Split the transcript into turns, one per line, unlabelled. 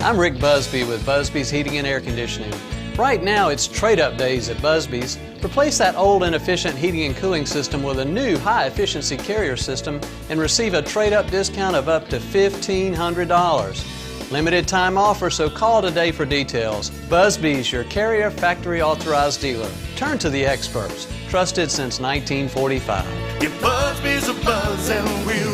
I'm Rick Busby with Busby's Heating and Air Conditioning. Right now it's trade-up days at Busby's. Replace that old inefficient heating and cooling system with a new high-efficiency Carrier system and receive a trade-up discount of up to $1,500. Limited time offer, so call today for details. Busby's, your Carrier factory authorized dealer. Turn to the experts. Trusted since 1945.
Give Busby's a buzz and we'll